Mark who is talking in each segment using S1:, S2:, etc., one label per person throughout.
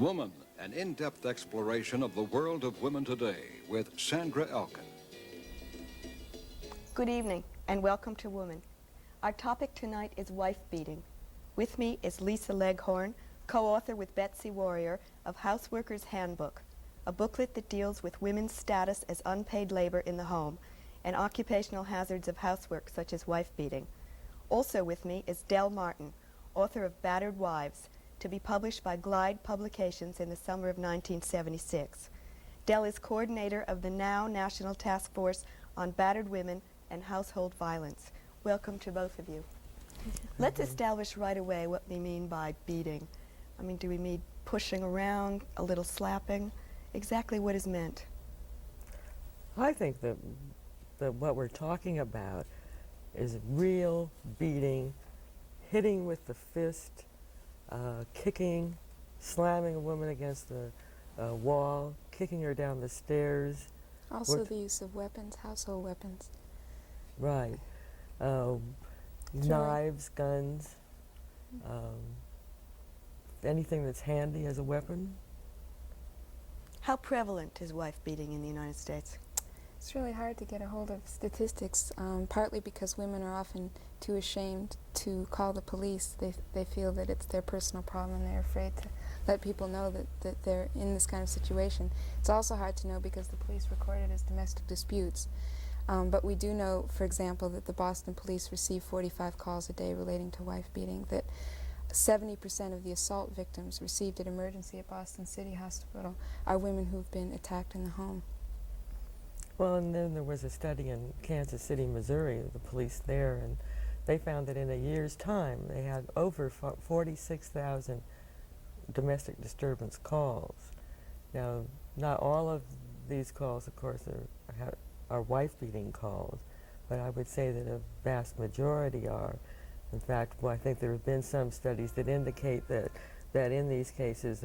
S1: Woman, an in-depth exploration of the world of women today with Sandra Elkin.
S2: Good evening and welcome to Woman. Our topic tonight is wife beating. With me is Lisa Leghorn, co-author with Betsy Warrior of Houseworker's Handbook, a booklet that deals with women's status as unpaid labor in the home and occupational hazards of housework such as wife beating. Also with me is Del Martin, author of Battered Wives, to be published by Glide Publications in the summer of 1976. Del is coordinator of the now National Task Force on Battered Women and Household Violence. Welcome to both of you. Let's establish right away what we mean by beating. I mean, do we mean pushing around, a little slapping? Exactly what is meant?
S3: I think that what we're talking about is real beating, hitting with the fist, kicking, slamming a woman against the wall, kicking her down the stairs.
S4: Also the use of weapons, household weapons.
S3: Right. Knives, guns, anything that's handy as a weapon.
S2: How prevalent is wife beating in the United States?
S4: It's really hard to get a hold of statistics, partly because women are often too ashamed to call the police. They feel that it's their personal problem and they're afraid to let people know that they're in this kind of situation. It's also hard to know because the police record it as domestic disputes. But we do know, for example, that the Boston police receive 45 calls a day relating to wife beating, that 70% of the assault victims received at emergency at Boston City Hospital are women who've been attacked in the home.
S3: Well, and then there was a study in Kansas City, Missouri, the police there, and they found that in a year's time they had over 46,000 domestic disturbance calls. Now, not all of these calls, of course, are wife-beating calls, but I would say that a vast majority are. In fact, I think there have been some studies that indicate that in these cases,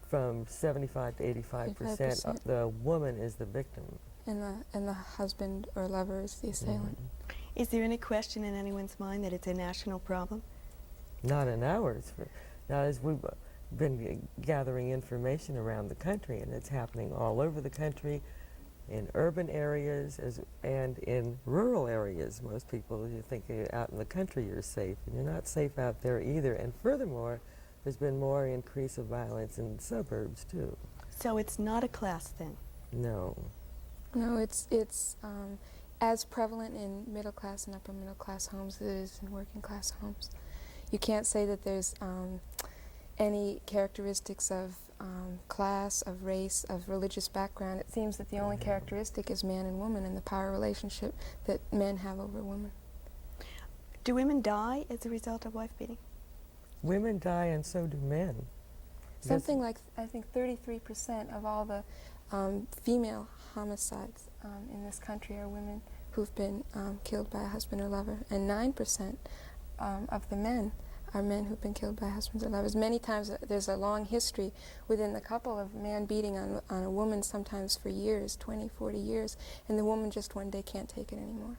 S3: from 75 to 85%, the woman is the victim.
S4: And the husband or lover is the assailant.
S3: Mm-hmm.
S2: Is there any question in anyone's mind that it's a national problem?
S3: Not in ours. Not as we've been gathering information around the country, and it's happening all over the country, in urban areas and in rural areas. Most people, you think out in the country you're safe, and you're not safe out there either. And furthermore, there's been more increase of violence in suburbs too.
S2: So it's not a class thing?
S3: No.
S4: No, it's as prevalent in middle class and upper middle class homes as it is in working class homes. You can't say that there's any characteristics of class, of race, of religious background. It seems that the only characteristic is man and woman and the power relationship that men have over women.
S2: Do women die as a result of wife beating?
S3: Women die and so do men.
S4: Something like, I think, 33% of all the female homicides in this country are women who've been killed by a husband or lover, and 9% of the men are men who've been killed by husbands or lovers. Many times there's a long history within the couple of man beating on a woman, sometimes for years, 20, 40 years, and the woman just one day can't take it anymore.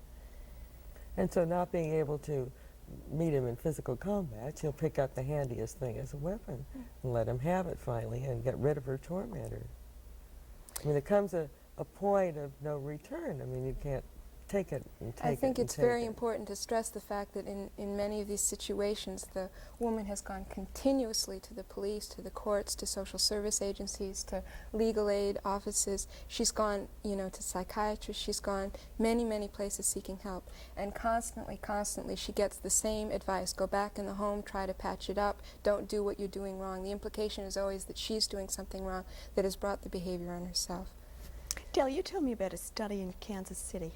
S3: And so not being able to meet him in physical combat, she'll pick up the handiest thing as a weapon and let him have it finally and get rid of her tormentor. I mean, there comes a point of no return. I mean, you can't take it and take it.
S4: I think it's very important to stress the fact that in many of these situations, the woman has gone continuously to the police, to the courts, to social service agencies, to legal aid offices. She's gone, to psychiatrists. She's gone many, many places seeking help. And constantly, she gets the same advice. Go back in the home, try to patch it up, don't do what you're doing wrong. The implication is always that she's doing something wrong that has brought the behavior on herself.
S2: Del, you told me about a study in Kansas City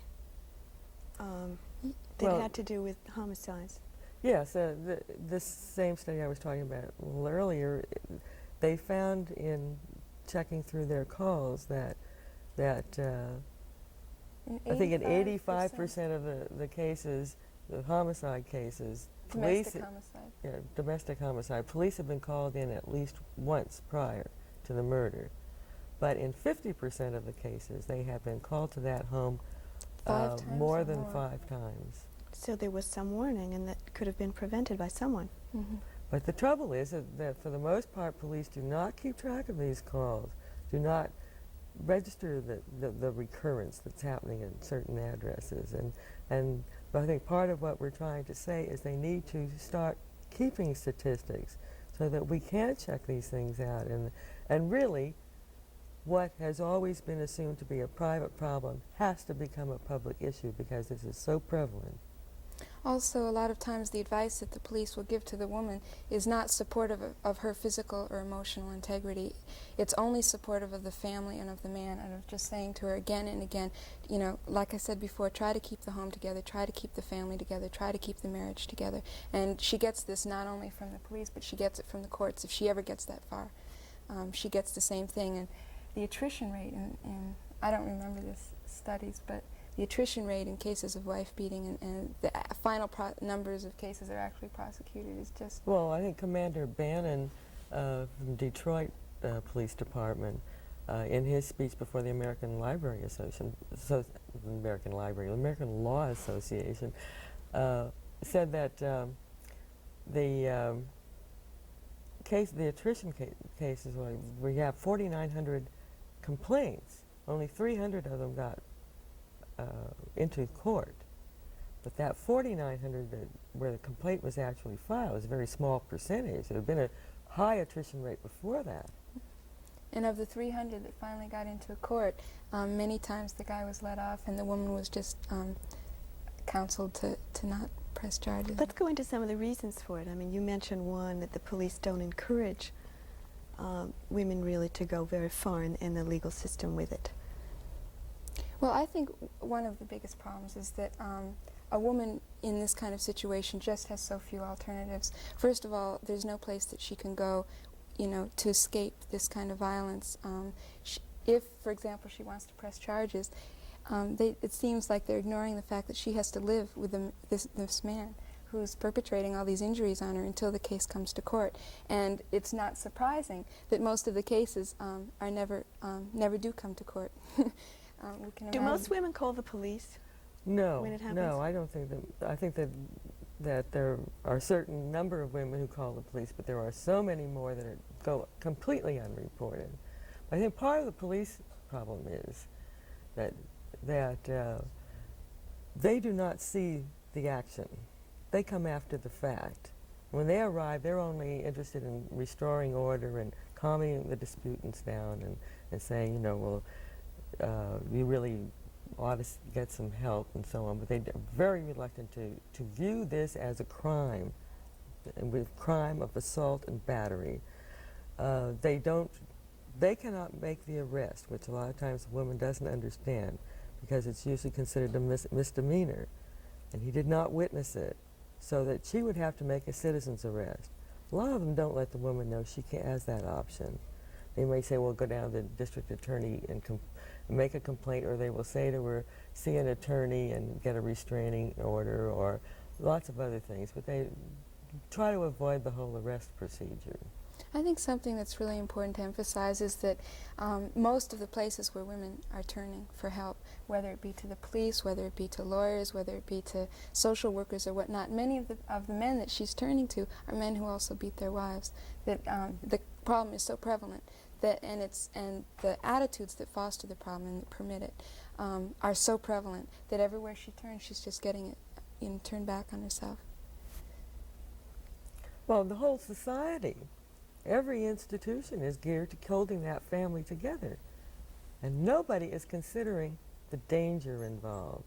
S2: that had to do with homicides.
S3: Yes, this same study I was talking about a little earlier, they found in checking through their calls that I think in 85% of the cases, the homicide cases, domestic homicide, police have been called in at least once prior to the murder. But in 50% of the cases, they have been called to that home more than 5 times.
S2: So there was some warning, and that could have been prevented by someone.
S4: Mm-hmm.
S3: But the trouble is that for the most part, police do not keep track of these calls, do not register the recurrence that's happening at certain addresses. And I think part of what we're trying to say is they need to start keeping statistics so that we can check these things out. And really, what has always been assumed to be a private problem has to become a public issue because this is so prevalent.
S4: Also, a lot of times the advice that the police will give to the woman is not supportive of her physical or emotional integrity. It's only supportive of the family and of the man, and of just saying to her again and again, you know, like I said before, try to keep the home together, try to keep the family together, try to keep the marriage together. And she gets this not only from the police, but she gets it from the courts if she ever gets that far. She gets the same thing. And the attrition rate, in I don't remember the studies, but the attrition rate in cases of wife beating and the final numbers of cases that are actually prosecuted is just...
S3: Well, I think Commander Bannon from Detroit Police Department, in his speech before the American Library Association, American Law Association, said that the attrition cases, where you have 4,900 complaints, only 300 of them got into court. But that 4,900 where the complaint was actually filed was a very small percentage. There had been a high attrition rate before that.
S4: And of the 300 that finally got into court, many times the guy was let off and the woman was just counseled to not press charges.
S2: Let's go into some of the reasons for it. I mean, you mentioned one, that the police don't encourage women really to go very far in the legal system with it.
S4: Well, I think one of the biggest problems is that a woman in this kind of situation just has so few alternatives. First of all, there's no place that she can go, you know, to escape this kind of violence. If, for example, she wants to press charges, it seems like they're ignoring the fact that she has to live with this man who's perpetrating all these injuries on her until the case comes to court. And it's not surprising that most of the cases never do come to court.
S2: Do most women call the police
S3: No,
S2: when it happens?
S3: no, I don't think that. I think that there are a certain number of women who call the police, but there are so many more that go completely unreported. I think part of the police problem is that they do not see the action. They come after the fact. When they arrive, they're only interested in restoring order and calming the disputants down and saying, you know, well, you really ought to get some help and so on, but they're very reluctant to view this as a crime, with crime of assault and battery. They cannot make the arrest, which a lot of times a woman doesn't understand, because it's usually considered a misdemeanor, and he did not witness it, so that she would have to make a citizen's arrest. A lot of them don't let the woman know she has that option. They may say, well, go down to the district attorney and make a complaint, or they will say to her, see an attorney and get a restraining order, or lots of other things, but they try to avoid the whole arrest procedure.
S4: I think something that's really important to emphasize is that most of the places where women are turning for help, whether it be to the police, whether it be to lawyers, whether it be to social workers or whatnot, many of the men that she's turning to are men who also beat their wives. That the problem is so prevalent that, and the attitudes that foster the problem and that permit it are so prevalent that everywhere she turns, she's just getting it, you know, turned back on herself.
S3: Well, the whole society, every institution is geared to holding that family together. And nobody is considering the danger involved.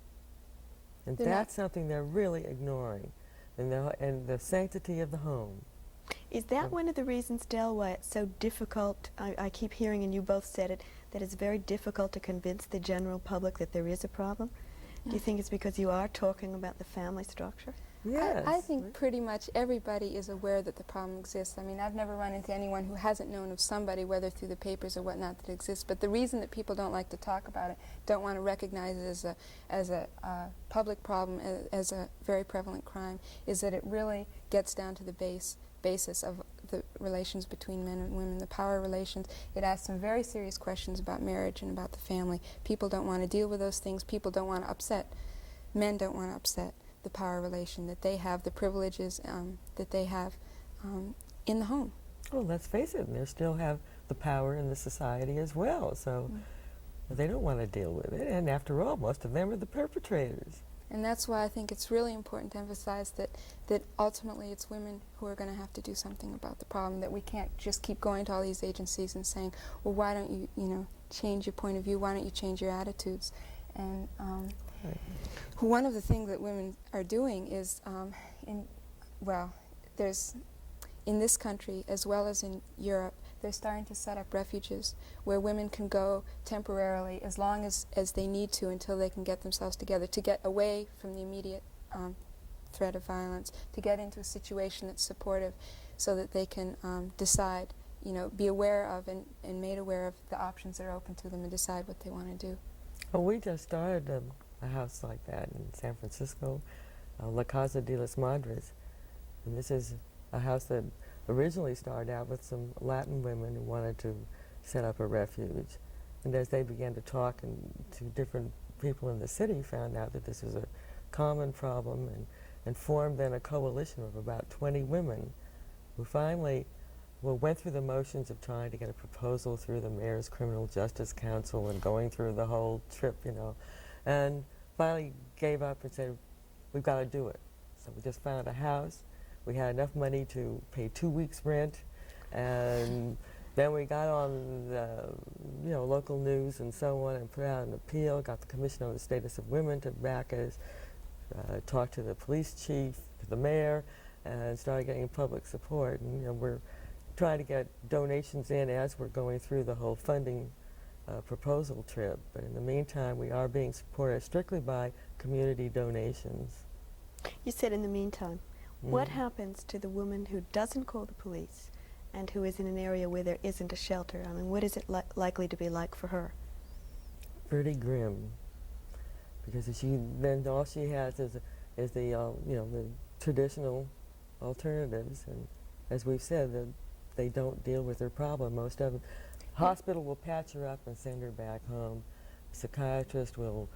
S3: And that's something they're really ignoring, and the sanctity of the home.
S2: Is that one of the reasons, Del, why it's so difficult, I keep hearing, and you both said it, that it's very difficult to convince the general public that there is a problem? Do you think it's because you are talking about the family structure?
S3: Yes.
S4: I think pretty much everybody is aware that the problem exists. I mean, I've never run into anyone who hasn't known of somebody, whether through the papers or whatnot, that exists. But the reason that people don't like to talk about it, don't want to recognize it as a public problem, as a very prevalent crime, is that it really gets down to the basis of the relations between men and women, the power relations. It asks some very serious questions about marriage and about the family. People don't want to deal with those things. People don't want to upset. Men don't want to upset the power relation, that they have the privileges that they have in the home.
S3: Well, let's face it, they still have the power in the society as well, so they don't want to deal with it. And after all, most of them are the perpetrators.
S4: And that's why I think it's really important to emphasize that ultimately it's women who are going to have to do something about the problem, that we can't just keep going to all these agencies and saying, well, why don't you, change your point of view, why don't you change your attitudes? And one of the things that women are doing is, there's, in this country as well as in Europe, they're starting to set up refuges where women can go temporarily as long as they need to until they can get themselves together, to get away from the immediate threat of violence, to get into a situation that's supportive so that they can decide, be aware of and made aware of the options that are open to them and decide what they want to do.
S3: Well, we just started a house like that in San Francisco, La Casa de las Madres. And this is a house that originally started out with some Latin women who wanted to set up a refuge. And as they began to talk to different people in the city, found out that this was a common problem and formed then a coalition of about 20 women who finally went through the motions of trying to get a proposal through the Mayor's Criminal Justice Council and going through the whole trip, and finally gave up and said, we've got to do it. So we just found a house. We had enough money to pay 2 weeks' rent, and then we got on the local news and so on and put out an appeal, got the Commission on the Status of Women to back us, talked to the police chief, to the mayor, and started getting public support. And we're trying to get donations in as we're going through the whole funding proposal trip. But in the meantime, we are being supported strictly by community donations.
S2: You said in the meantime. What happens to the woman who doesn't call the police and who is in an area where there isn't a shelter? I mean, what is it likely to be like for her?
S3: Pretty grim, because then all she has is the traditional alternatives, and as we've said, that they don't deal with her problem. Most of them, hospital will patch her up and send her back home. A psychiatrist will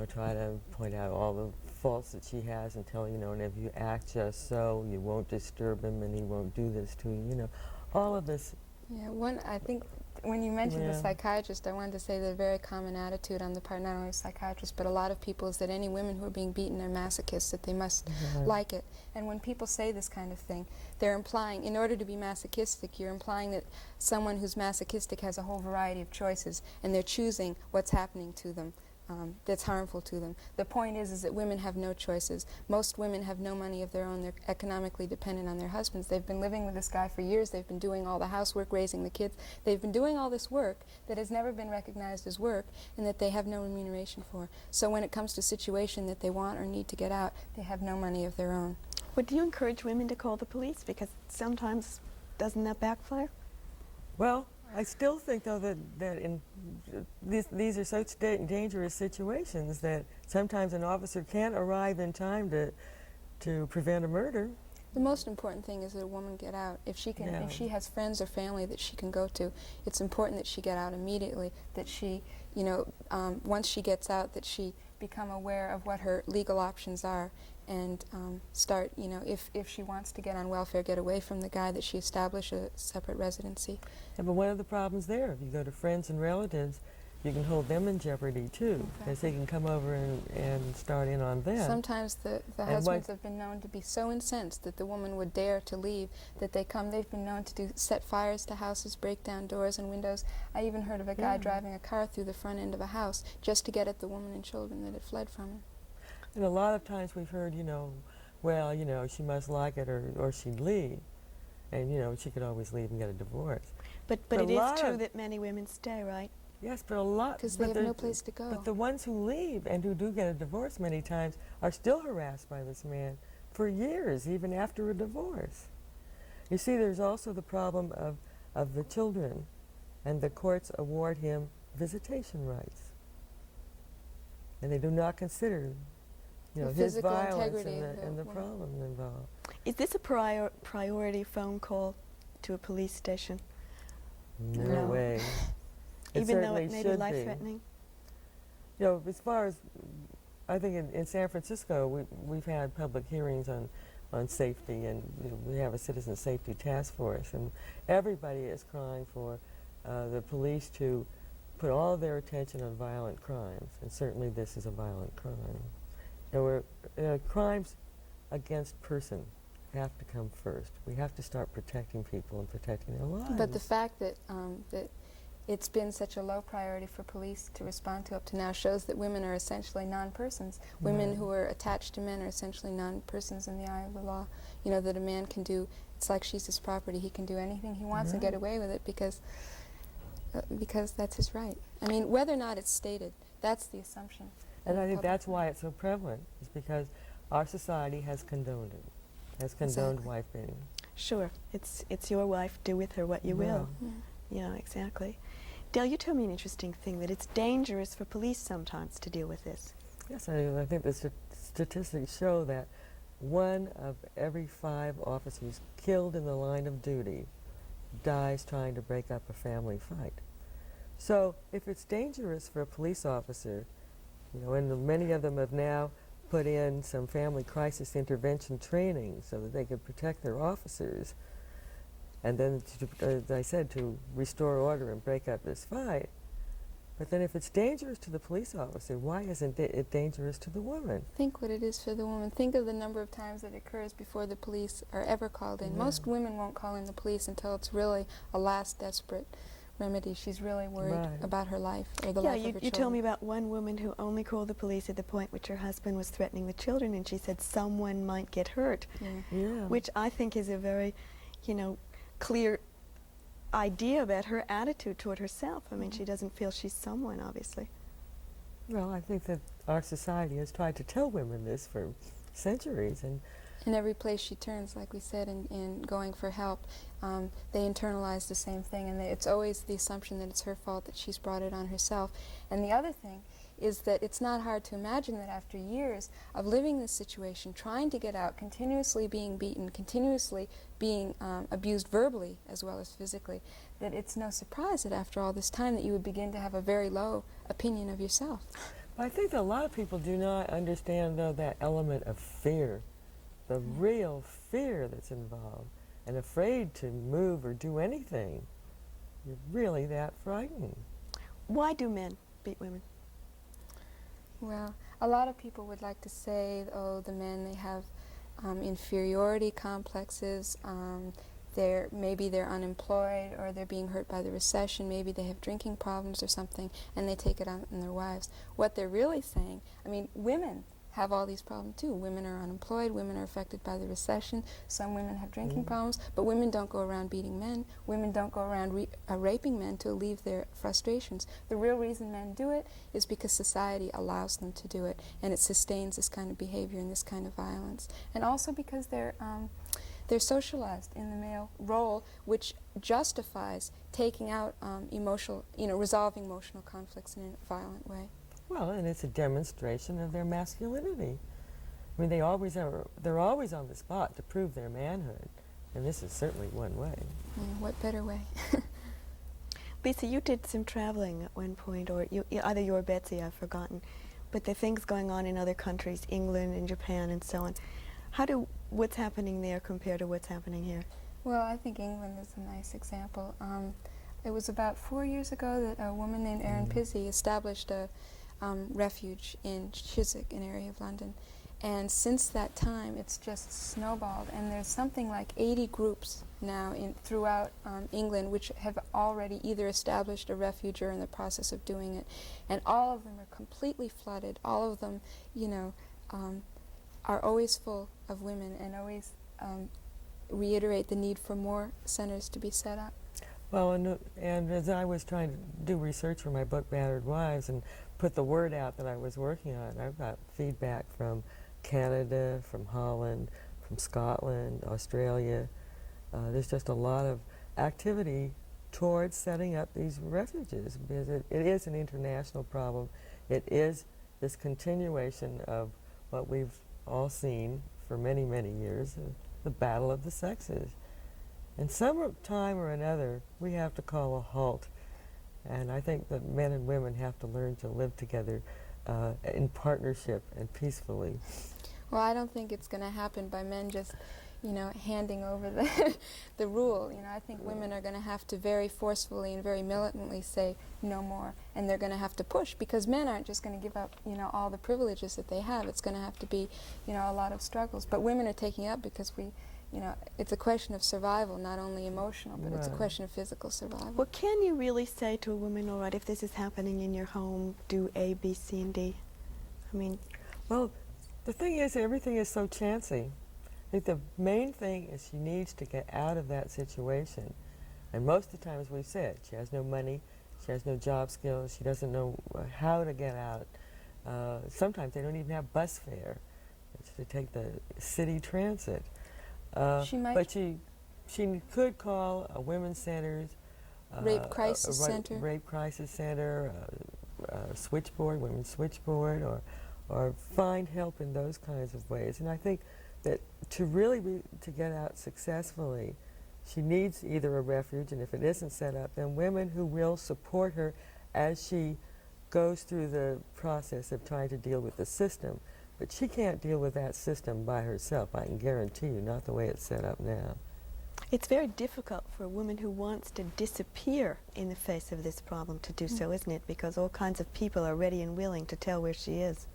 S3: try to point out all the faults that she has and tell and if you act just so, you won't disturb him and he won't do this to you. All of this.
S4: Yeah, I think when you mentioned the psychiatrist, I wanted to say the very common attitude on the part not only of psychiatrists but a lot of people is that any women who are being beaten are masochists, that they must like it. And when people say this kind of thing, they're implying, in order to be masochistic, you're implying that someone who's masochistic has a whole variety of choices and they're choosing what's happening to them. That's harmful to them. The point is that women have no choices. Most women have no money of their own. They're economically dependent on their husbands. They've been living with this guy for years. They've been doing all the housework, raising the kids. They've been doing all this work that has never been recognized as work and that they have no remuneration for. So when it comes to a situation that they want or need to get out, they have no money of their own.
S2: Would you encourage women to call the police? Because sometimes, doesn't that backfire?
S3: Well, I still think, though, that in these are such dangerous situations that sometimes an officer can't arrive in time to prevent a murder.
S4: The most important thing is that a woman get out. If she can, if she has friends or family that she can go to, it's important that she get out immediately. That she, once she gets out, that she become aware of what her legal options are, and start, if she wants to get on welfare, get away from the guy, that she establish a separate residency.
S3: Yeah, but one of the problems there, if you go to friends and relatives, you can hold them in jeopardy too, because they can come over and start in on them.
S4: Sometimes the husbands have been known to be so incensed that the woman would dare to leave, that they've been known to set fires to houses, break down doors and windows. I even heard of a guy driving a car through the front end of a house just to get at the woman and children that had fled from him.
S3: And a lot of times we've heard, well, she must like it or she'd leave. And, she could always leave and get a divorce.
S2: But it is true that many women stay, right?
S3: Yes, but a lot.
S4: Because they have no place to go.
S3: But the ones who leave and who do get a divorce many times are still harassed by this man for years, even after a divorce. You see, there's also the problem of the children, and the courts award him visitation rights. And they do not consider his violence and the problem involved.
S2: Is this a priority phone call to a police station?
S3: No way.
S2: Even though it may be life-threatening?
S3: As far as, I think in San Francisco, we've had public hearings on on safety, and we have a citizen safety task force, and everybody is crying for the police to put all their attention on violent crimes, and certainly this is a violent crime. Crimes against person have to come first. We have to start protecting people and protecting their lives.
S4: But the fact that that it's been such a low priority for police to respond to up to now shows that women are essentially non-persons. Women who are attached to men are essentially non-persons in the eye of the law. You know, that a man can do, it's like she's his property. He can do anything he wants and get away with it because that's his right. I mean, whether or not it's stated, that's the assumption.
S3: And I think that's why it's so prevalent, is because our society has condoned it, has condoned wife beating.
S2: Sure, it's your wife, do with her what you will. Yeah, exactly. Dale, you told me an interesting thing, that it's dangerous for police sometimes to deal with this.
S3: Yes, I think the statistics show that 1 of every 5 officers killed in the line of duty dies trying to break up a family fight. So if it's dangerous for a police officer, you know, and many of them have now put in some family crisis intervention training so that they can protect their officers, and then, as I said, to restore order and break up this fight. But then if it's dangerous to the police officer, why isn't it dangerous to the woman?
S4: Think what it is for the woman. Think of the number of times that occurs before the police are ever called in. Most women won't call in the police until it's really a last desperate remedy. She's really worried about her life or the life of her children.
S2: You told me about one woman who only called the police at the point which her husband was threatening the children, and she said someone might get hurt, which I think is a very, you know, clear idea about her attitude toward herself. I mean, she doesn't feel she's someone, obviously.
S3: Well, I think that our society has tried to tell women this for centuries, and
S4: in every place she turns, like we said, in going for help, they internalize the same thing, and it's always the assumption that it's her fault, that she's brought it on herself. And the other thing is that it's not hard to imagine that after years of living this situation, trying to get out, continuously being beaten, continuously being abused verbally as well as physically, that it's no surprise that after all this time that you would begin to have a very low opinion of yourself.
S3: I think that a lot of people do not understand, though, that element of fear, the real fear that's involved, and afraid to move or do anything. You're really that frightened.
S2: Why do men beat women?
S4: Well, a lot of people would like to say, oh, the men, they have inferiority complexes, maybe they're unemployed, or they're being hurt by the recession, maybe they have drinking problems or something, and they take it out on their wives. What they're really saying, I mean, women have all these problems too. Women are unemployed, women are affected by the recession, some women have drinking problems, but women don't go around beating men, women don't go around raping men to alleviate their frustrations. The real reason men do it is because society allows them to do it, and it sustains this kind of behavior and this kind of violence. And also because they're socialized in the male role, which justifies taking out resolving emotional conflicts in a violent way.
S3: Well, and it's a demonstration of their masculinity. I mean, they're always on the spot to prove their manhood, and this is certainly one way.
S4: What better way?
S2: Lisa, you did some traveling at one point, or either you or Betsy, I've forgotten, but the things going on in other countries, England and Japan and so on. How do what's happening there compare to what's happening here?
S4: Well, I think England is a nice example. It was about 4 years ago that a woman named Erin Pizzey established a refuge in Chiswick, an area of London. And since that time, it's just snowballed. And there's something like 80 groups now throughout England which have already either established a refuge or are in the process of doing it. And all of them are completely flooded. All of them, are always full of women and always reiterate the need for more centers to be set up.
S3: Well, and as I was trying to do research for my book, Battered Wives, and put the word out that I was working on, I've got feedback from Canada, from Holland, from Scotland, Australia. There's just a lot of activity towards setting up these refuges, because it is an international problem. It is this continuation of what we've all seen for many, many years, the battle of the sexes. And some time or another, we have to call a halt. And I think that men and women have to learn to live together in partnership and peacefully.
S4: Well, I don't think it's going to happen by men just, handing over the the rule. I think women are going to have to very forcefully and very militantly say no more, and they're going to have to push, because men aren't just going to give up, all the privileges that they have. It's going to have to be, a lot of struggles. But women are taking up because it's a question of survival, not only emotional, but it's a question of physical survival.
S2: Well, can you really say to a woman, all right, if this is happening in your home, do A, B, C, and D? I mean...
S3: Well, the thing is, everything is so chancy. I think the main thing is she needs to get out of that situation. And most of the time, as we've said, she has no money, she has no job skills, she doesn't know how to get out. Sometimes they don't even have bus fare to take the city transit. But she could call a women's centers,
S4: rape crisis center,
S3: rape crisis center, switchboard, women's switchboard, or find help in those kinds of ways. And I think that to really to get out successfully, she needs either a refuge, and if it isn't set up, then women who will support her as she goes through the process of trying to deal with the system. But she can't deal with that system by herself, I can guarantee you, not the way it's set up now.
S2: It's very difficult for a woman who wants to disappear in the face of this problem to do so, isn't it? Because all kinds of people are ready and willing to tell where she is.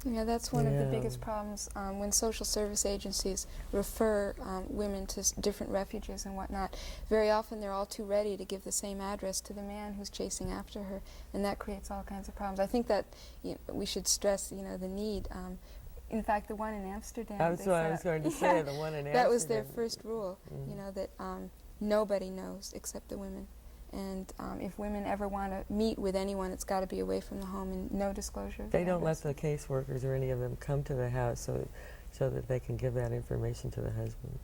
S4: Yeah, that's one of the biggest problems when social service agencies refer women to different refuges and whatnot. Very often they're all too ready to give the same address to the man who's chasing after her, and that creates all kinds of problems. I think that we should stress, the need. In fact, the one in Amsterdam.
S3: That's what I was going to say, the one in Amsterdam.
S4: That was their first rule, that nobody knows except the women. And if women ever want to meet with anyone, it's got to be away from the home and no disclosure.
S3: They don't let the caseworkers or any of them come to the house so that they can give that information to the husband.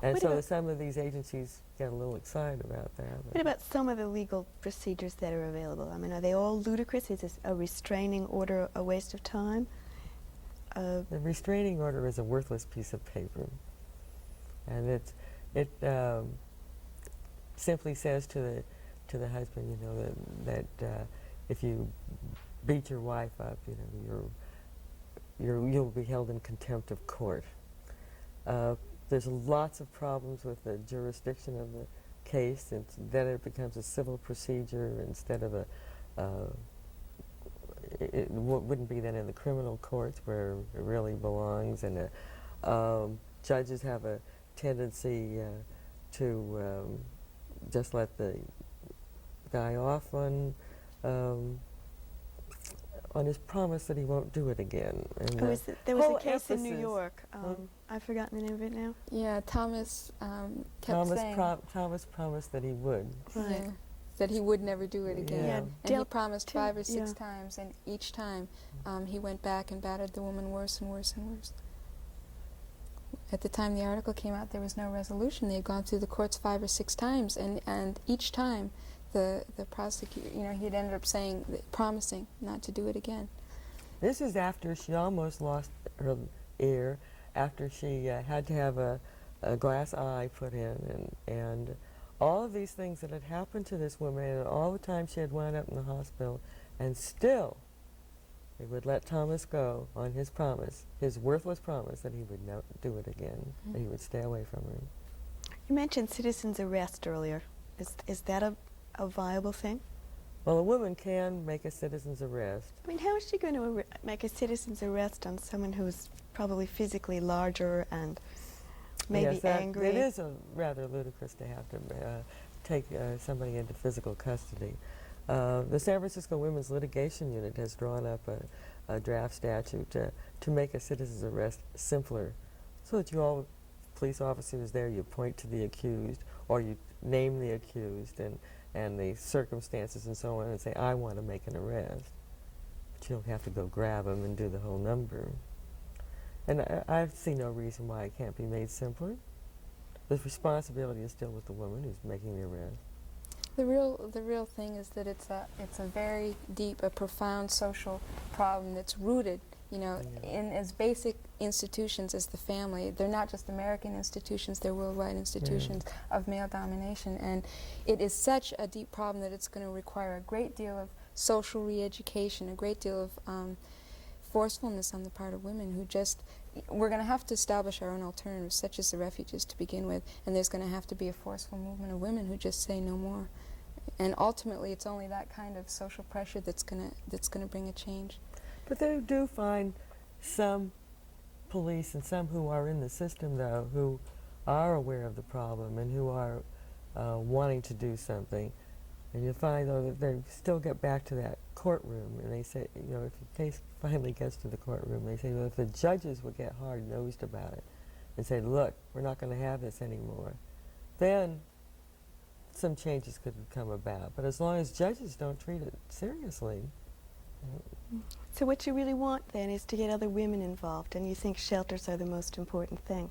S3: And so some of these agencies get a little excited about that.
S2: What about some of the legal procedures that are available? I mean, are they all ludicrous? Is a restraining order a waste of time?
S3: The restraining order is a worthless piece of paper. And it simply says to the husband, that if you beat your wife up, you'll be held in contempt of court. There's lots of problems with the jurisdiction of the case. Then it becomes a civil procedure instead of it wouldn't be then in the criminal courts where it really belongs. And judges have a tendency to just let the guy off on his promise that he won't do it again. And
S2: there was a case in New York. I've forgotten the name of it now.
S4: Yeah, Thomas kept saying.
S3: Thomas promised that he would.
S2: Right.
S4: Yeah, that he would never do it again.
S3: Yeah.
S4: And he promised 5 or 6 times, and each time he went back and battered the woman worse and worse and worse. At the time the article came out, there was no resolution. They had gone through the courts 5 or 6 times, and each time the prosecutor, he had ended up promising not to do it again.
S3: This is after she almost lost her ear, after she had to have a glass eye put in, and all of these things that had happened to this woman, and all the time she had wound up in the hospital, and still they would let Thomas go on his promise, his worthless promise that he would not do it again, that he would stay away from her.
S2: You mentioned citizen's arrest earlier. Is that a viable thing?
S3: Well, a woman can make a citizen's arrest.
S2: I mean, how is she going to make a citizen's arrest on someone who's probably physically larger and maybe angry?
S3: It is rather ludicrous to have to take somebody into physical custody. The San Francisco Women's Litigation Unit has drawn up a draft statute to make a citizen's arrest simpler, so that all police officers there, you point to the accused, or you name the accused and the circumstances and so on, and say, I want to make an arrest. But you don't have to go grab them and do the whole number. And I see no reason why it can't be made simpler. The responsibility is still with the woman who's making the arrest.
S4: The real thing is that it's a very deep, a profound social problem that's rooted, in as basic institutions as the family. They're not just American institutions, they're worldwide institutions of male domination. And it is such a deep problem that it's going to require a great deal of social re-education, a great deal of forcefulness on the part of women who just, we're going to have to establish our own alternatives, such as the refuges to begin with, and there's going to have to be a forceful movement of women who just say no more. And ultimately, it's only that kind of social pressure that's going to bring a change.
S3: But they do find some police and some who are in the system, though, who are aware of the problem and who are wanting to do something. And you find, though, that they still get back to that courtroom, and they say, you know, if the case finally gets to the courtroom, they say, well, if the judges would get hard-nosed about it and say, look, we're not going to have this anymore, then some changes could come about. But as long as judges don't treat it seriously.
S2: So what you really want, then, is to get other women involved, and you think shelters are the most important thing.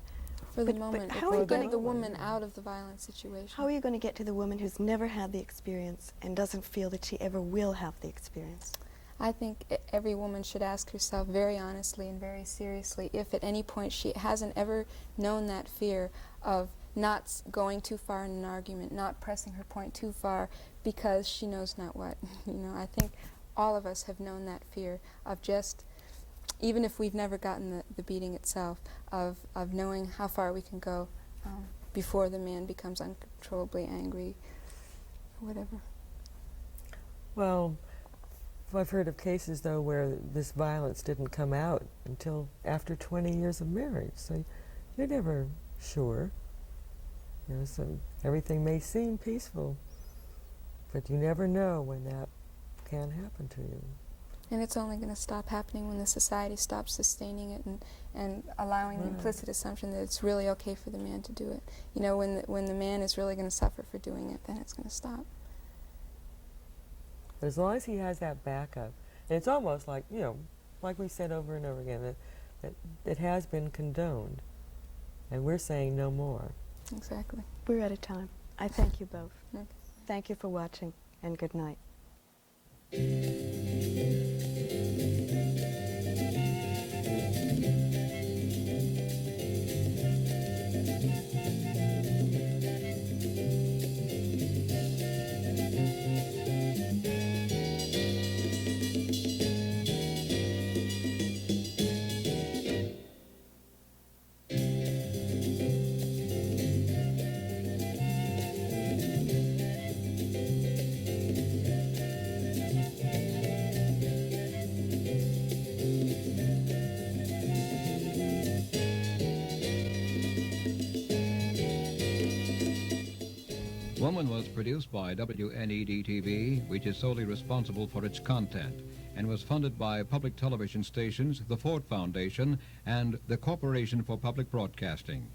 S4: For the
S2: But
S4: moment,
S2: how
S4: if
S2: are you
S4: we're
S2: gonna
S4: getting the woman out of the violent situation.
S2: How are you going to get to the woman who's never had the experience and doesn't feel that she ever will have the experience?
S4: I think every woman should ask herself very honestly and very seriously if at any point she hasn't ever known that fear of not going too far in an argument, not pressing her point too far because she knows not what. You know, I think all of us have known that fear of just, even if we've never gotten the beating itself, of knowing how far we can go before the man becomes uncontrollably angry or whatever.
S3: Well, I've heard of cases, though, where this violence didn't come out until after 20 years of marriage. So you're never sure. You know, so everything may seem peaceful, but you never know when that can happen to you.
S4: And it's only going to stop happening when the society stops sustaining it and allowing the implicit assumption that it's really okay for the man to do it. You know, when the man is really going to suffer for doing it, then it's going to stop.
S3: But as long as he has that backup, and it's almost like, you know, like we said over and over again, that it has been condoned, and we're saying no more.
S4: Exactly.
S2: We're out of time. I thank you both.
S4: Okay.
S2: Thank you for watching, and good night.
S1: Woman was produced by WNED-TV, which is solely responsible for its content, and was funded by public television stations, the Ford Foundation, and the Corporation for Public Broadcasting.